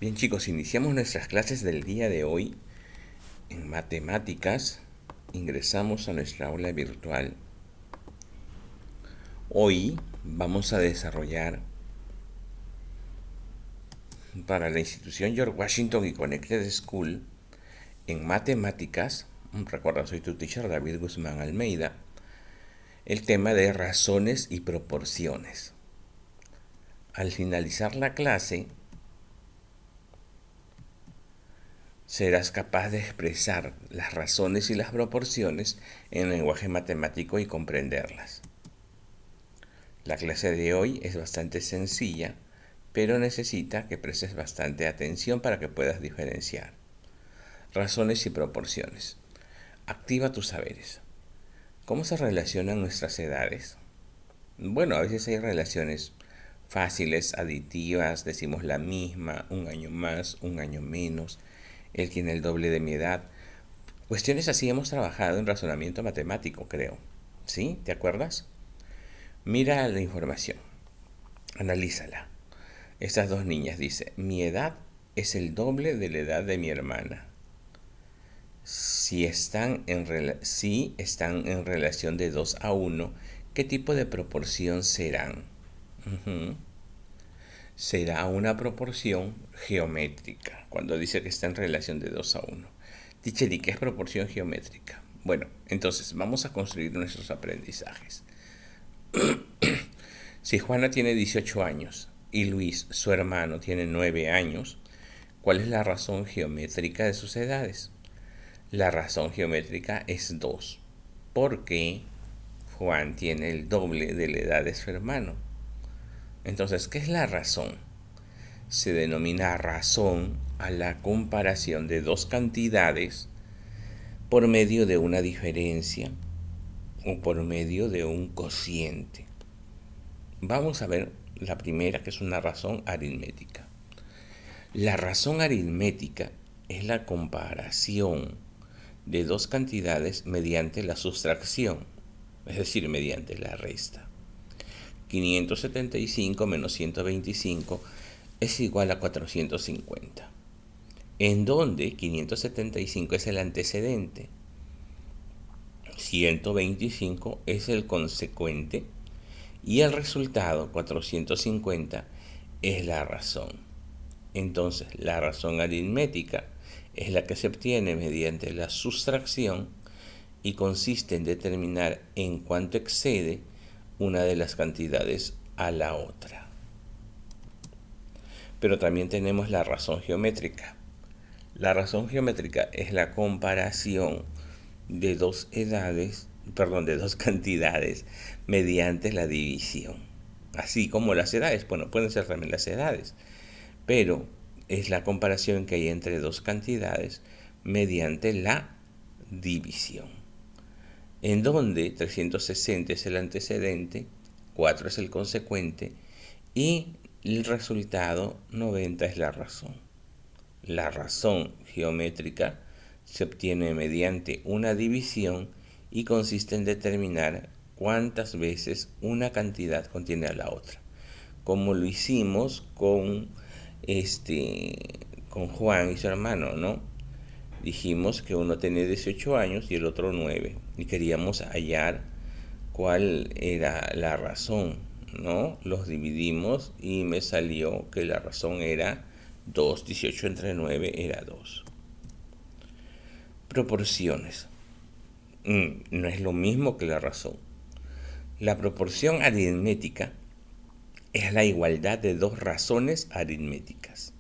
Bien chicos, iniciamos nuestras clases del día de hoy en matemáticas. Ingresamos a nuestra aula virtual. Hoy vamos a desarrollar para la institución George Washington y Connected School en matemáticas, recuerda soy tu teacher David Guzmán Almeida, el tema de razones y proporciones. Al finalizar la clase, serás capaz de expresar las razones y las proporciones en lenguaje matemático y comprenderlas. La clase de hoy es bastante sencilla, pero necesita que prestes bastante atención para que puedas diferenciar. Razones y proporciones. Activa tus saberes. ¿Cómo se relacionan nuestras edades? Bueno, a veces hay relaciones fáciles, aditivas, decimos la misma, un año más, un año menos, él tiene el doble de mi edad. Cuestiones así hemos trabajado en razonamiento matemático, creo. ¿Sí? ¿Te acuerdas? Mira la información, analízala. Estas dos niñas dice, mi edad es el doble de la edad de mi hermana. Si están en relación de 2 a 1, ¿qué tipo de proporción serán? Será una proporción geométrica, cuando dice que está en relación de 2 a 1. Teacher, ¿y qué es proporción geométrica? Bueno, entonces vamos a construir nuestros aprendizajes. Si Juana tiene 18 años y Luis, su hermano, tiene 9 años, ¿cuál es la razón geométrica de sus edades? La razón geométrica es 2, porque Juan tiene el doble de la edad de su hermano. Entonces, ¿qué es la razón? Se denomina razón a la comparación de dos cantidades por medio de una diferencia o por medio de un cociente. Vamos a ver la primera, que es una razón aritmética. La razón aritmética es la comparación de dos cantidades mediante la sustracción, es decir, mediante la resta. 575 menos 125 es igual a 450, en donde 575 es el antecedente, 125 es el consecuente y el resultado, 450, es la razón. Entonces, la razón aritmética es la que se obtiene mediante la sustracción y consiste en determinar en cuánto excede una de las cantidades a la otra. Pero también tenemos la razón geométrica. La razón geométrica es la comparación de dos cantidades mediante la división. Así como las edades, bueno, pueden ser también las edades, pero es la comparación que hay entre dos cantidades mediante la división, en donde 360 es el antecedente, 4 es el consecuente y el resultado 90 es la razón. La razón geométrica se obtiene mediante una división y consiste en determinar cuántas veces una cantidad contiene a la otra, como lo hicimos con Juan y su hermano, ¿no? Dijimos que uno tenía 18 años y el otro 9 y queríamos hallar cuál era la razón, ¿no? Los dividimos y me salió que la razón era 2, 18 entre 9 era 2. Proporciones. No es lo mismo que la razón. La proporción aritmética es la igualdad de dos razones aritméticas.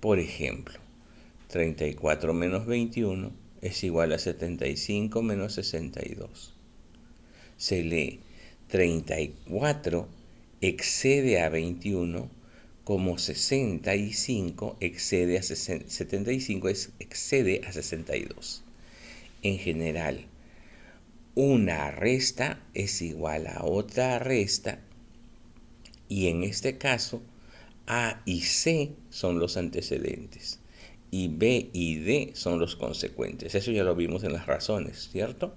Por ejemplo, 34 menos 21 es igual a 75 menos 62. Se lee 34 excede a 21 como 65 excede a 75 excede a 62. En general, una resta es igual a otra resta y en este caso A y C son los antecedentes y B y D son los consecuentes. Eso ya lo vimos en las razones, ¿cierto?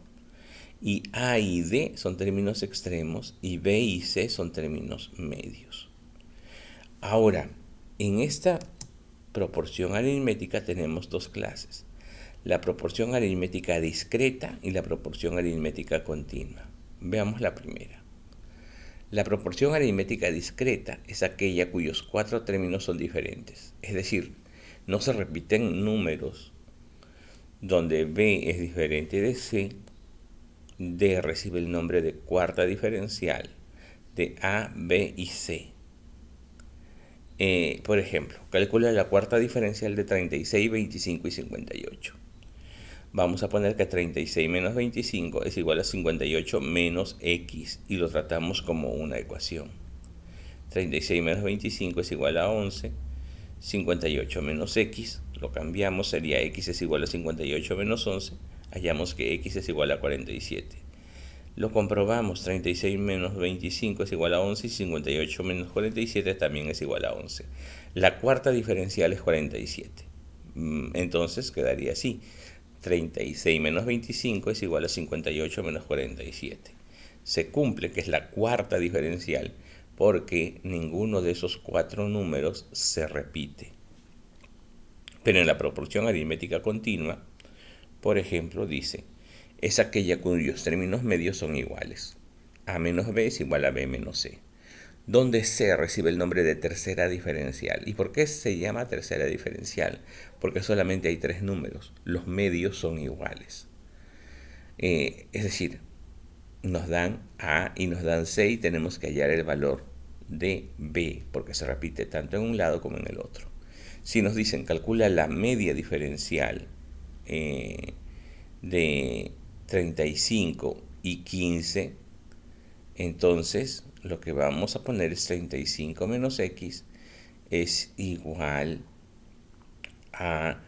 Y A y D son términos extremos y B y C son términos medios. Ahora, en esta proporción aritmética tenemos dos clases: la proporción aritmética discreta y la proporción aritmética continua. Veamos la primera. La proporción aritmética discreta es aquella cuyos cuatro términos son diferentes, es decir, no se repiten números, donde B es diferente de C, D recibe el nombre de cuarta diferencial de A, B y C. Por ejemplo, calcula la cuarta diferencial de 36, 25 y 58. Vamos a poner que 36 menos 25 es igual a 58 menos X y lo tratamos como una ecuación. 36 menos 25 es igual a 11. 58 menos X, lo cambiamos, sería X es igual a 58 menos 11. Hallamos que X es igual a 47. Lo comprobamos, 36 menos 25 es igual a 11 y 58 menos 47 también es igual a 11. La cuarta diferencial es 47. Entonces quedaría así: 36 menos 25 es igual a 58 menos 47. Se cumple que es la cuarta diferencial porque ninguno de esos cuatro números se repite. Pero en la proporción aritmética continua, por ejemplo, dice, es aquella cuyos términos medios son iguales. A menos B es igual a B menos C, donde C recibe el nombre de tercera diferencial. ¿Y por qué se llama tercera diferencial? Porque solamente hay tres números, los medios son iguales. Es decir, nos dan A y nos dan C y tenemos que hallar el valor de B, porque se repite tanto en un lado como en el otro. Si nos dicen calcula la media diferencial de 35 y 15, entonces lo que vamos a poner es 35 menos X es igual a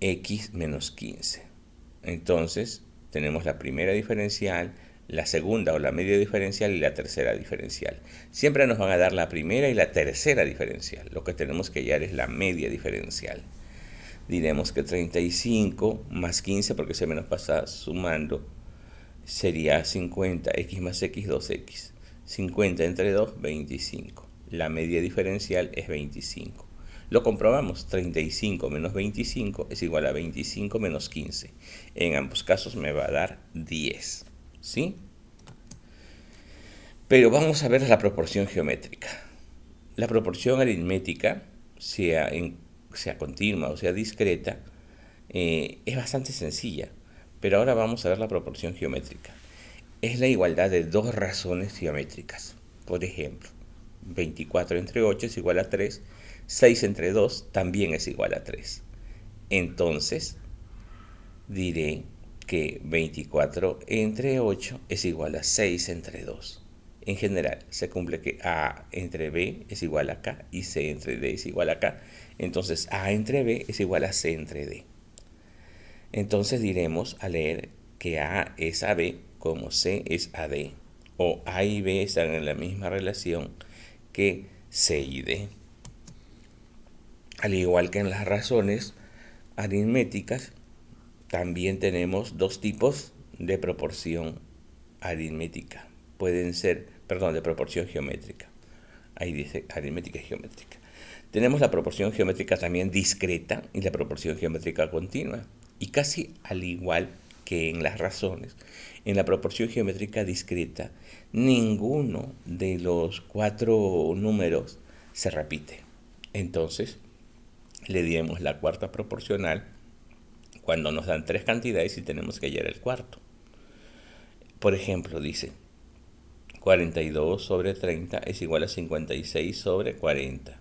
X menos 15. Entonces tenemos la primera diferencial, la segunda o la media diferencial y la tercera diferencial. Siempre nos van a dar la primera y la tercera diferencial. Lo que tenemos que hallar es la media diferencial. Diremos que 35 más 15, porque se me nos pasa sumando, sería 50, x más x, 2x. 50 entre 2, 25. La media diferencial es 25. Lo comprobamos, 35 menos 25 es igual a 25 menos 15. En ambos casos me va a dar 10. ¿Sí? Pero vamos a ver la proporción geométrica. La proporción aritmética, sea continua o sea discreta, es bastante sencilla. Pero ahora vamos a ver la proporción geométrica. Es la igualdad de dos razones geométricas. Por ejemplo, 24 entre 8 es igual a 3. 6 entre 2 también es igual a 3. Entonces, diré que 24 entre 8 es igual a 6 entre 2. En general, se cumple que A entre B es igual a K y C entre D es igual a K. Entonces, A entre B es igual a C entre D. Entonces diremos al leer que A es a B como C es a D. O A y B están en la misma relación que C y D. Al igual que en las razones aritméticas, también tenemos dos tipos de proporción aritmética. Pueden ser, de proporción geométrica. Ahí dice aritmética y geométrica. Tenemos la proporción geométrica también discreta y la proporción geométrica continua. Y casi al igual que en las razones, en la proporción geométrica discreta, ninguno de los cuatro números se repite. Entonces, le diremos la cuarta proporcional cuando nos dan tres cantidades y tenemos que hallar el cuarto. Por ejemplo, dice 42 sobre 30 es igual a 56 sobre 40,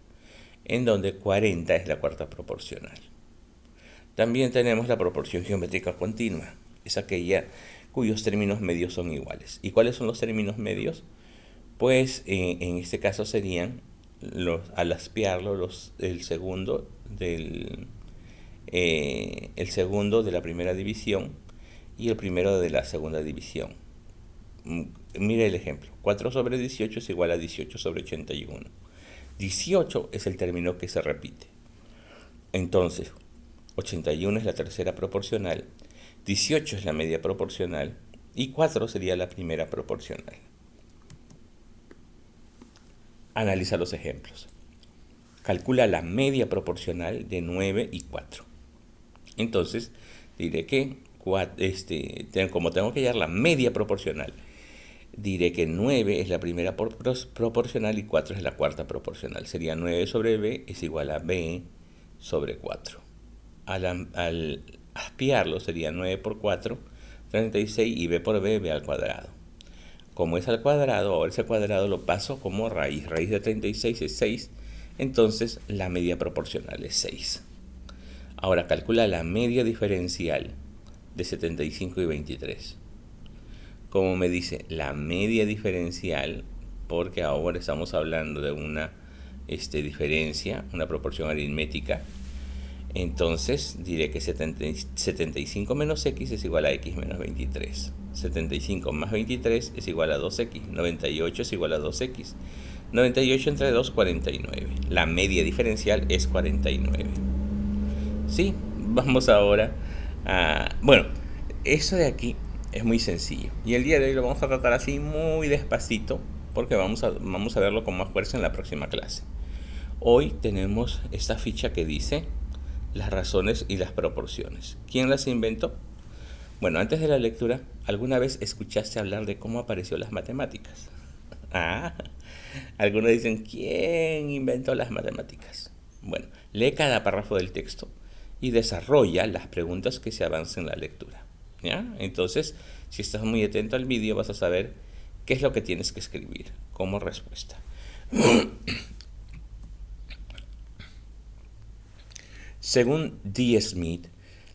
en donde 40 es la cuarta proporcional. También tenemos la proporción geométrica continua, es aquella cuyos términos medios son iguales. ¿Y cuáles son los términos medios? Pues en este caso serían, al aspiarlo, el segundo de la primera división y el primero de la segunda división. Mire el ejemplo. 4 sobre 18 es igual a 18 sobre 81. 18 es el término que se repite. Entonces, 81 es la tercera proporcional, 18 es la media proporcional y 4 sería la primera proporcional. Analiza los ejemplos. calcula la media proporcional de 9 y 4. Entonces, diré que, como tengo que hallar la media proporcional, diré que 9 es la primera proporcional y 4 es la cuarta proporcional. Sería 9 sobre b es igual a b sobre 4. Al aspiarlo sería 9 por 4, 36, y b por b al cuadrado. Como es al cuadrado, ahora ese cuadrado lo paso como raíz. Raíz de 36 es 6, entonces la media proporcional es 6. Ahora calcula la media diferencial de 75 y 23. Como me dice la media diferencial, porque ahora estamos hablando de una diferencia, una proporción aritmética, entonces diré que 75 menos x es igual a x menos 23. 75 más 23 es igual a 2x. 98 es igual a 2x. 98 entre 2, 49. La media diferencial es 49. Sí, vamos ahora a... Bueno, eso de aquí es muy sencillo. Y el día de hoy lo vamos a tratar así muy despacito, porque vamos a verlo con más fuerza en la próxima clase. Hoy tenemos esta ficha que dice las razones y las proporciones. ¿Quién las inventó? Bueno, antes de la lectura, ¿alguna vez escuchaste hablar de cómo apareció las matemáticas? Ah, algunos dicen, ¿quién inventó las matemáticas? Bueno, lee cada párrafo del texto y desarrolla las preguntas que se avancen en la lectura. ¿Ya? Entonces, si estás muy atento al vídeo, vas a saber qué es lo que tienes que escribir como respuesta. Según D. Smith,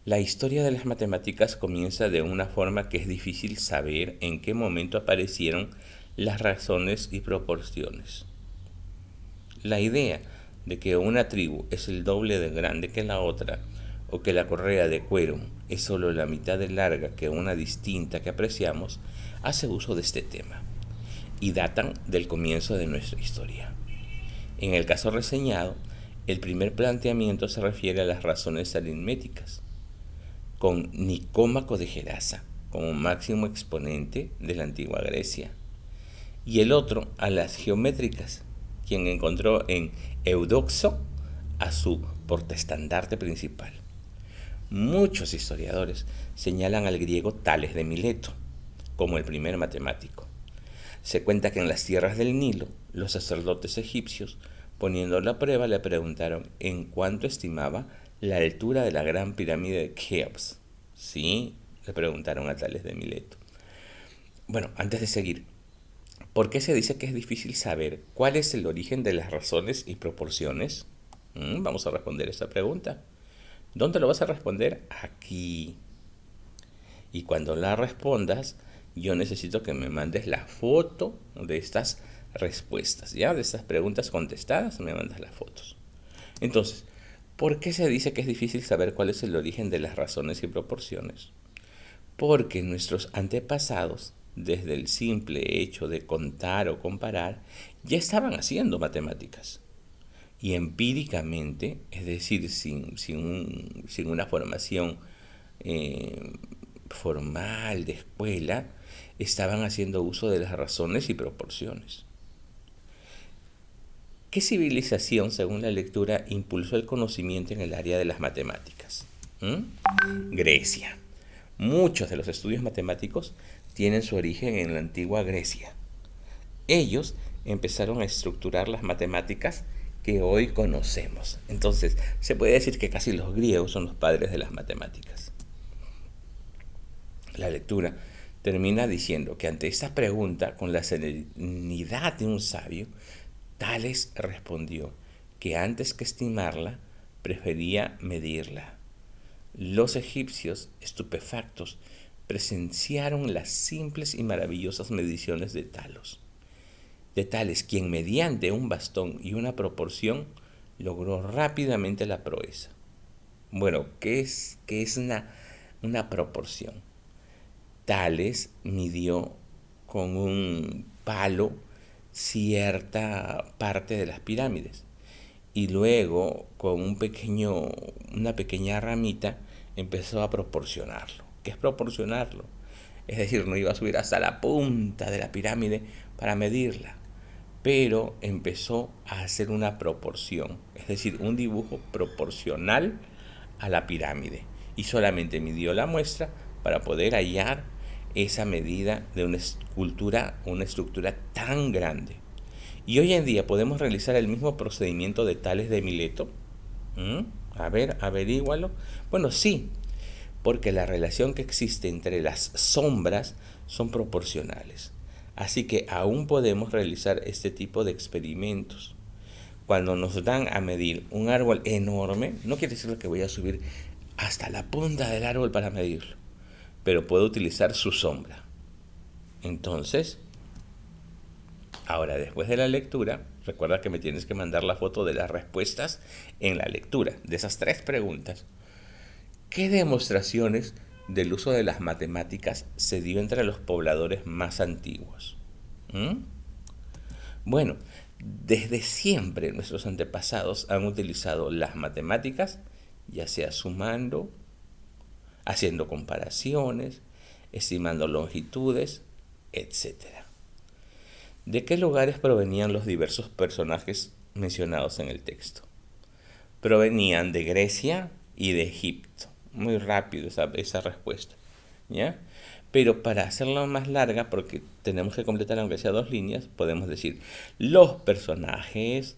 la historia de las matemáticas comienza de una forma que es difícil saber en qué momento aparecieron las razones y proporciones. La idea de que una tribu es el doble de grande que la otra, o que la correa de cuero es solo la mitad de larga que una distinta que apreciamos, hace uso de este tema y datan del comienzo de nuestra historia. En el caso reseñado, el primer planteamiento se refiere a las razones aritméticas, con Nicómaco de Gerasa como máximo exponente de la antigua Grecia, y el otro a las geométricas, quien encontró en Eudoxo a su portaestandarte principal. Muchos historiadores señalan al griego Tales de Mileto como el primer matemático. Se cuenta que en las tierras del Nilo, los sacerdotes egipcios, poniéndolo a prueba, le preguntaron en cuánto estimaba la altura de la gran pirámide de Keops. Sí, le preguntaron a Tales de Mileto. Bueno, antes de seguir, ¿por qué se dice que es difícil saber cuál es el origen de las razones y proporciones? Vamos a responder esta pregunta. ¿Dónde lo vas a responder? Aquí. Y cuando la respondas, yo necesito que me mandes la foto de estas respuestas, ¿ya? De estas preguntas contestadas, me mandas las fotos. Entonces, ¿por qué se dice que es difícil saber cuál es el origen de las razones y proporciones? Porque nuestros antepasados, desde el simple hecho de contar o comparar, ya estaban haciendo matemáticas. Y empíricamente, es decir, sin una formación formal de escuela, estaban haciendo uso de las razones y proporciones. ¿Qué civilización, según la lectura, impulsó el conocimiento en el área de las matemáticas? Grecia. Muchos de los estudios matemáticos tienen su origen en la antigua Grecia. Ellos empezaron a estructurar las matemáticas que hoy conocemos. Entonces, se puede decir que casi los griegos son los padres de las matemáticas. La lectura termina diciendo que ante esta pregunta, con la serenidad de un sabio, Tales respondió que antes que estimarla, prefería medirla. Los egipcios, estupefactos, presenciaron las simples y maravillosas mediciones de Tales, quien mediante un bastón y una proporción logró rápidamente la proeza. Bueno, ¿qué es una proporción? Tales midió con un palo cierta parte de las pirámides y luego con una pequeña ramita empezó a proporcionarlo. ¿Qué es proporcionarlo? Es decir, no iba a subir hasta la punta de la pirámide para medirla, pero empezó a hacer una proporción, es decir, un dibujo proporcional a la pirámide, y solamente midió la muestra para poder hallar esa medida de una estructura tan grande. Y hoy en día podemos realizar el mismo procedimiento de Tales de Mileto. ¿Mm? A ver, averígualo. Bueno, sí, porque la relación que existe entre las sombras son proporcionales. Así que aún podemos realizar este tipo de experimentos. Cuando nos dan a medir un árbol enorme, no quiere decir que voy a subir hasta la punta del árbol para medirlo, pero puedo utilizar su sombra. Entonces, ahora después de la lectura, recuerda que me tienes que mandar la foto de las respuestas en la lectura de esas 3 preguntas. ¿Qué demostraciones del uso de las matemáticas se dio entre los pobladores más antiguos? ¿Mm? Bueno, desde siempre nuestros antepasados han utilizado las matemáticas, ya sea sumando, haciendo comparaciones, estimando longitudes, etcétera. ¿De qué lugares provenían los diversos personajes mencionados en el texto? Provenían de Grecia y de Egipto. Muy rápido esa respuesta, ¿ya? Pero para hacerla más larga, porque tenemos que completar aunque sea 2 líneas, podemos decir, los personajes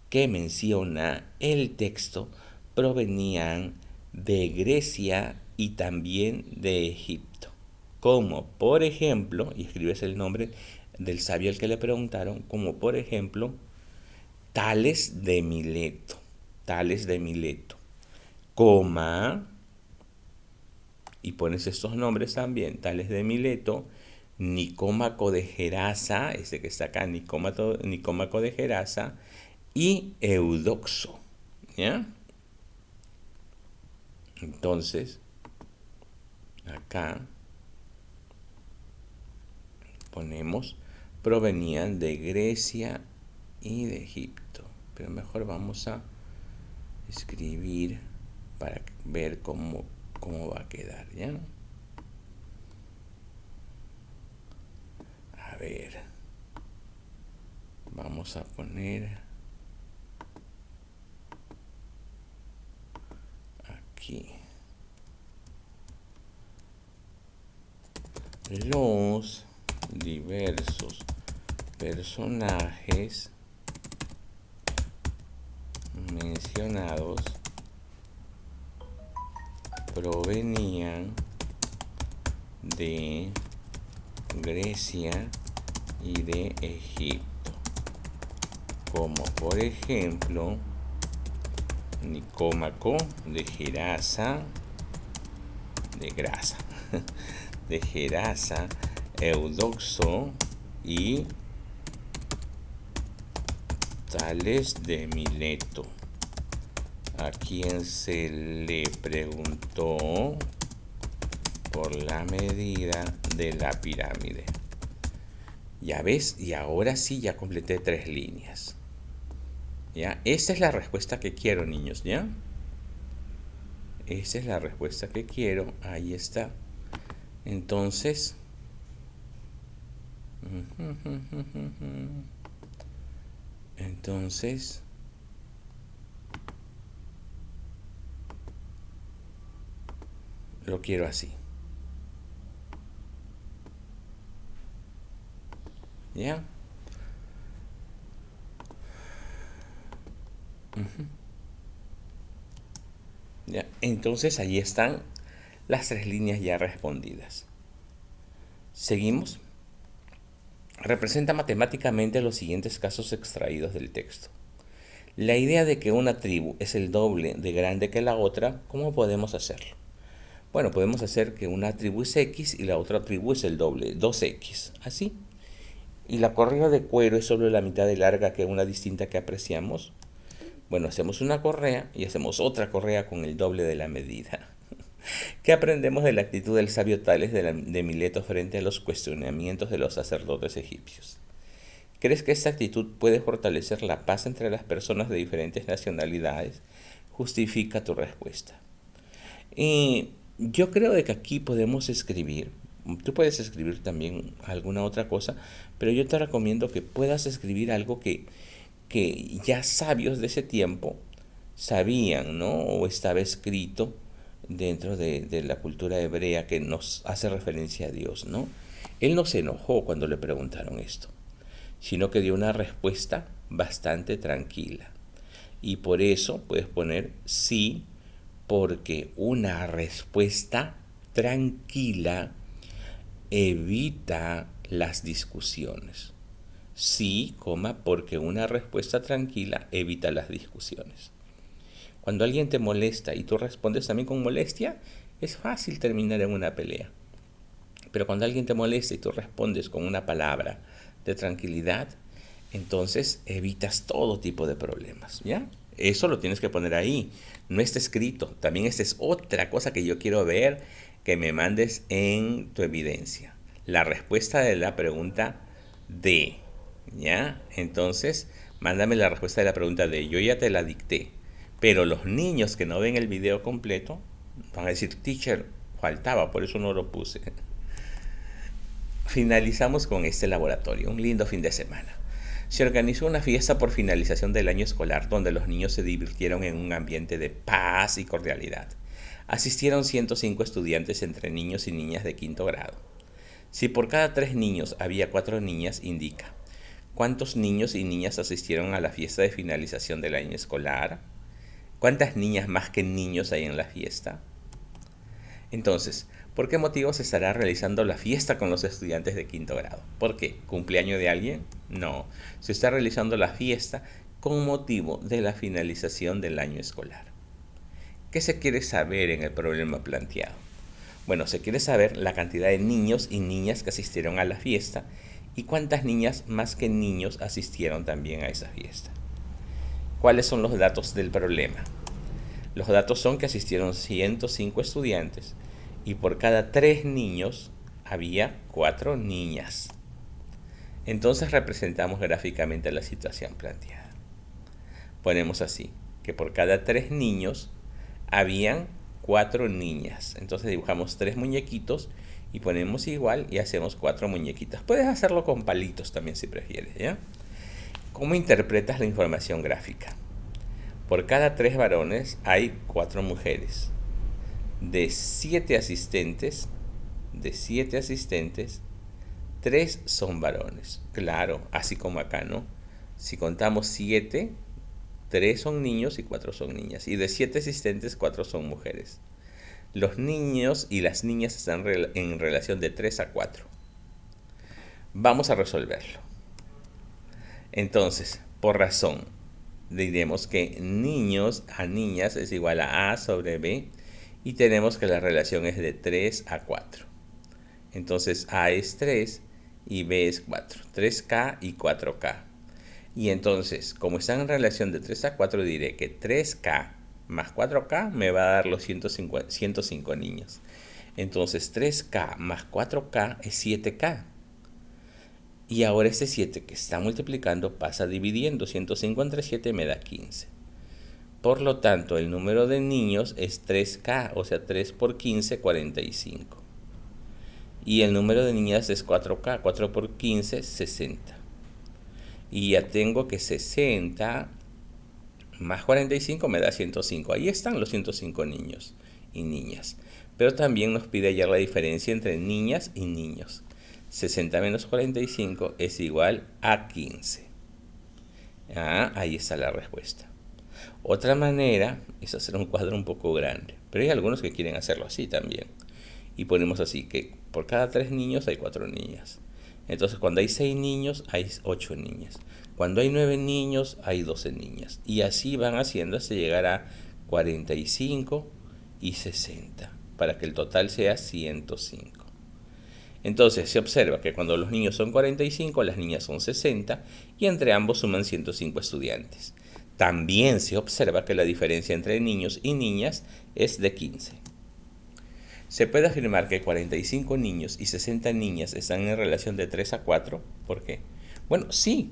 que menciona el texto provenían de Grecia y también de Egipto. Como por ejemplo, y escribes el nombre del sabio al que le preguntaron, como por ejemplo, Tales de Mileto. Tales de Mileto, coma, y pones estos nombres también, Tales de Mileto, Nicómaco de Gerasa, este que está acá, Nicómaco de Gerasa, y Eudoxo, ¿ya? Entonces, acá ponemos, provenían de Grecia y de Egipto, pero mejor vamos a escribir para ver cómo va a quedar, ¿ya? A ver, vamos a poner aquí los diversos personajes mencionados provenían de Grecia y de Egipto, como por ejemplo Nicómaco de Gerasa, de Gerasa, Eudoxo y Tales de Mileto, a quien se le preguntó por la medida de la pirámide. Ya ves, y ahora sí ya completé 3 líneas. ¿Ya? Esta es la respuesta que quiero, niños, ¿ya? Esta es la respuesta que quiero, ahí está. Entonces, lo quiero así. ¿Ya? ¿Ya? Entonces ahí están las 3 líneas ya respondidas. Seguimos. Representa matemáticamente los siguientes casos extraídos del texto. La idea de que una tribu es el doble de grande que la otra, ¿cómo podemos hacerlo? Bueno, podemos hacer que una tribu es X y la otra tribu es el doble, 2X, así. Y la correa de cuero es solo la mitad de larga que una distinta que apreciamos. Bueno, hacemos una correa y hacemos otra correa con el doble de la medida. ¿Qué aprendemos de la actitud del sabio Tales de Mileto frente a los cuestionamientos de los sacerdotes egipcios? ¿Crees que esta actitud puede fortalecer la paz entre las personas de diferentes nacionalidades? Justifica tu respuesta. Y yo creo que aquí podemos escribir, Tú puedes escribir también alguna otra cosa, pero yo te recomiendo que puedas escribir algo que ya sabios de ese tiempo sabían, ¿no? O estaba escrito dentro de la cultura hebrea que nos hace referencia a Dios, ¿no? Él no se enojó cuando le preguntaron esto, sino que dio una respuesta bastante tranquila. Y por eso puedes poner sí, porque una respuesta tranquila evita las discusiones. Sí, porque una respuesta tranquila evita las discusiones. Cuando alguien te molesta y tú respondes también con molestia, es fácil terminar en una pelea. Pero cuando alguien te molesta y tú respondes con una palabra de tranquilidad, entonces evitas todo tipo de problemas, ¿ya? Eso lo tienes que poner ahí. No está escrito. También esta es otra cosa que yo quiero ver que me mandes en tu evidencia. La respuesta de la pregunta D, ¿ya? Entonces, mándame la respuesta de la pregunta D. Yo ya te la dicté. Pero los niños que no ven el video completo van a decir, teacher, faltaba, por eso no lo puse. Finalizamos con este laboratorio, un lindo fin de semana. Se organizó una fiesta por finalización del año escolar donde los niños se divirtieron en un ambiente de paz y cordialidad. Asistieron 105 estudiantes entre niños y niñas de quinto grado. Si por cada 3 niños había 4 niñas, indica cuántos niños y niñas asistieron a la fiesta de finalización del año escolar, cuántas niñas más que niños hay en la fiesta. Entonces, ¿por qué motivo se estará realizando la fiesta con los estudiantes de quinto grado? ¿Por qué? ¿Cumpleaños de alguien? No, se está realizando la fiesta con motivo de la finalización del año escolar. ¿Qué se quiere saber en el problema planteado? Bueno, se quiere saber la cantidad de niños y niñas que asistieron a la fiesta y cuántas niñas más que niños asistieron también a esa fiesta. ¿Cuáles son los datos del problema? Los datos son que asistieron 105 estudiantes y por cada 3 niños había 4 niñas. Entonces representamos gráficamente la situación planteada. Ponemos así, que por cada 3 niños habían 4 niñas. Entonces dibujamos 3 muñequitos y ponemos igual y hacemos 4 muñequitas. Puedes hacerlo con palitos también si prefieres, ¿ya? ¿Cómo interpretas la información gráfica? Por cada 3 varones hay 4 mujeres. De 7 asistentes, 3 son varones. Claro, así como acá, ¿no? Si contamos 7, 3 son niños y 4 son niñas. Y de 7 asistentes, 4 son mujeres. Los niños y las niñas están en relación de 3 a 4. Vamos a resolverlo. Entonces, por razón, diremos que niños a niñas es igual a sobre B y tenemos que la relación es de 3 a 4. Entonces A es 3 y B es 4. 3K y 4K. Y entonces, como están en relación de 3 a 4, diré que 3K más 4K me va a dar los 105 niños. Entonces 3K más 4K es 7K. Y ahora este 7 que está multiplicando pasa dividiendo. 105 entre 7 me da 15. Por lo tanto, el número de niños es 3K, o sea, 3 por 15, 45. Y el número de niñas es 4K, 4 por 15, 60. Y ya tengo que 60 más 45 me da 105. Ahí están los 105 niños y niñas. Pero también nos pide hallar la diferencia entre niñas y niños. 60 menos 45 es igual a 15. Ahí está la respuesta. Otra manera es hacer un cuadro un poco grande, pero hay algunos que quieren hacerlo así también. Y ponemos así, que por cada 3 niños hay 4 niñas. Entonces cuando hay 6 niños hay 8 niñas. Cuando hay 9 niños hay 12 niñas. Y así van haciendo hasta llegar a 45 y 60, para que el total sea 105. Entonces se observa que cuando los niños son 45, las niñas son 60 y entre ambos suman 105 estudiantes. También se observa que la diferencia entre niños y niñas es de 15. Se puede afirmar que 45 niños y 60 niñas están en relación de 3 a 4. ¿Por qué? Bueno, sí,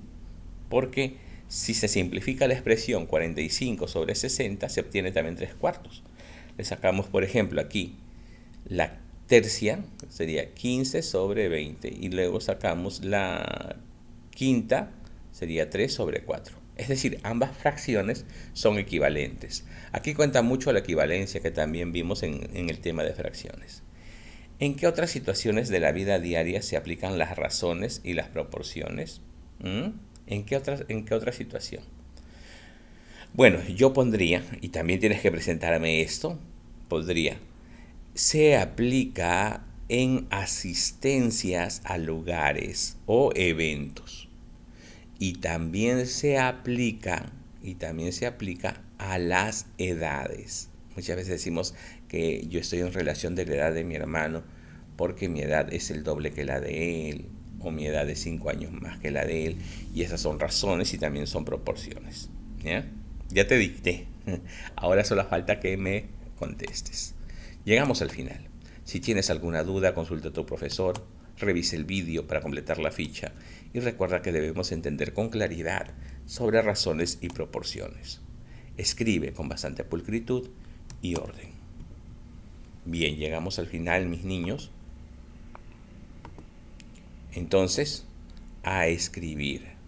porque si se simplifica la expresión 45 sobre 60, se obtiene también 3 cuartos. Le sacamos, por ejemplo, aquí la tercia, sería 15 sobre 20. Y luego sacamos la quinta, sería 3 sobre 4. Es decir, ambas fracciones son equivalentes. Aquí cuenta mucho la equivalencia que también vimos en el tema de fracciones. ¿En qué otras situaciones de la vida diaria se aplican las razones y las proporciones? ¿Mm? En qué otra situación? Bueno, yo pondría, y también tienes que presentarme esto, pondría, se aplica en asistencias a lugares o eventos. Y también se aplica, a las edades. Muchas veces decimos que yo estoy en relación de la edad de mi hermano porque mi edad es el doble que la de él, o mi edad es 5 años más que la de él, y esas son razones y también son proporciones. ¿Ya? Ya te dicté. Ahora solo falta que me contestes. Llegamos al final. Si tienes alguna duda, consulta a tu profesor, revise el vídeo para completar la ficha y recuerda que debemos entender con claridad sobre razones y proporciones. Escribe con bastante pulcritud y orden. Bien, llegamos al final, mis niños. Entonces, a escribir.